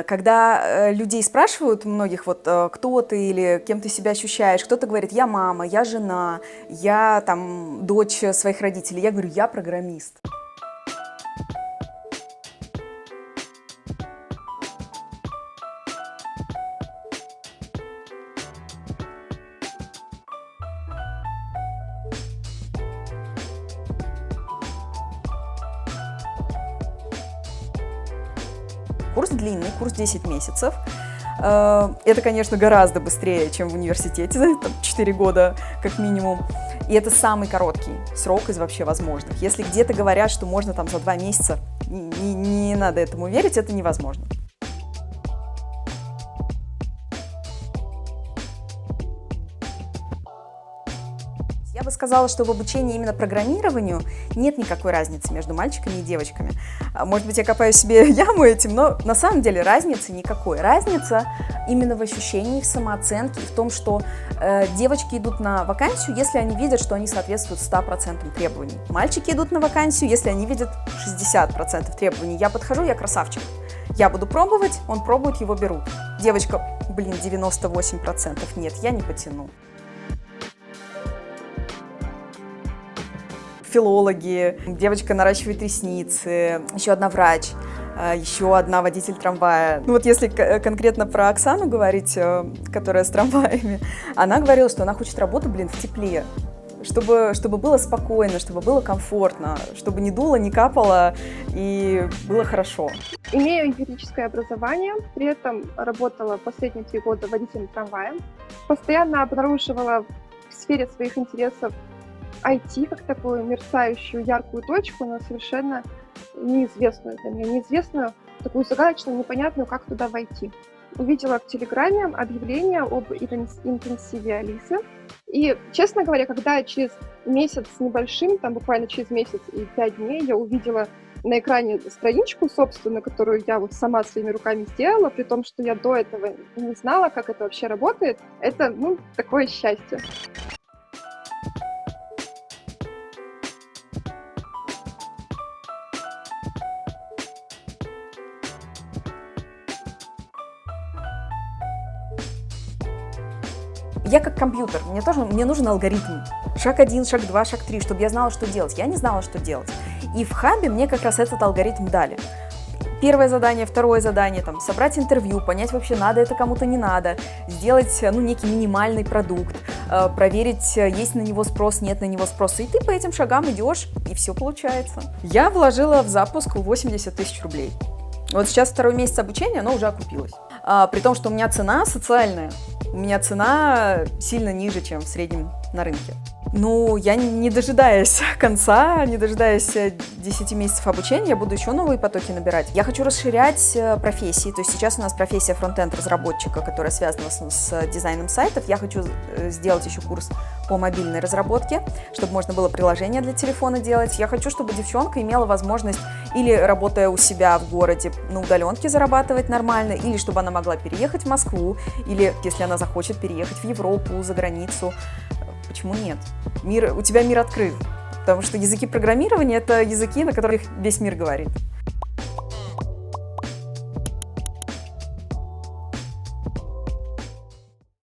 Когда людей спрашивают, многих, вот кто ты или кем ты себя ощущаешь, кто-то говорит, я мама, я жена, я там дочь своих родителей, я говорю, я программист. Курс длинный, курс 10 месяцев. Это, конечно, гораздо быстрее, чем в университете, там 4 года как минимум. И это самый короткий срок из вообще возможных. Если где-то говорят, что можно там за 2 месяца, не надо этому верить, это невозможно. Я бы сказала, что в обучении именно программированию нет никакой разницы между мальчиками и девочками. Может быть, я копаю себе яму этим, но на самом деле разницы никакой. Разница именно в ощущении, в самооценке, в том, что девочки идут на вакансию, если они видят, что они соответствуют 100% требований. Мальчики идут на вакансию, если они видят 60% требований. Я подхожу, я красавчик. Я буду пробовать, он пробует, его берут. Девочка, 98%, нет, я не потяну. Филологи, девочка наращивает ресницы, еще одна врач, еще одна водитель трамвая. Ну вот если конкретно про Оксану говорить, которая с трамваями, она говорила, что она хочет работу, в тепле, чтобы было спокойно, чтобы было комфортно, чтобы не дуло, не капало и было хорошо. Имею юридическое образование, при этом работала последние 3 года водителем трамвая. Постоянно обнаруживала в сфере своих интересов IT как такую мерцающую яркую точку, но совершенно неизвестную для меня, неизвестную, такую загадочную, непонятную, как туда войти. Увидела в Телеграме объявление об интенсиве Алисы. И, честно говоря, когда через месяц с небольшим, там буквально через месяц и 5 дней, я увидела на экране страничку, собственно, которую я вот сама своими руками сделала, при том, что я до этого не знала, как это вообще работает, это, такое счастье. Я как компьютер, мне нужен алгоритм. Шаг 1, шаг 2, шаг 3, чтобы я знала, что делать. Я не знала, что делать. И в хабе мне как раз этот алгоритм дали. Первое задание, второе задание, собрать интервью, понять вообще надо это кому-то, не надо, сделать некий минимальный продукт, проверить, есть на него спрос, нет на него спроса. И ты по этим шагам идешь, и все получается. Я вложила в запуск 80 000 рублей. Вот сейчас 2-й месяц обучения, оно уже окупилось. При том, что у меня цена социальная. У меня цена сильно ниже, чем в среднем на рынке. Я не дожидаясь конца, не дожидаясь 10 месяцев обучения, я буду еще новые потоки набирать. Я хочу расширять профессии, то есть сейчас у нас профессия фронт-энд-разработчика, которая связана с дизайном сайтов. Я хочу сделать еще курс по мобильной разработке, чтобы можно было приложение для телефона делать. Я хочу, чтобы девчонка имела возможность или работая у себя в городе на удаленке зарабатывать нормально, или чтобы она могла переехать в Москву, или, если она захочет, переехать в Европу, за границу. Почему нет? У тебя мир открыт, потому что языки программирования – это языки, на которых весь мир говорит.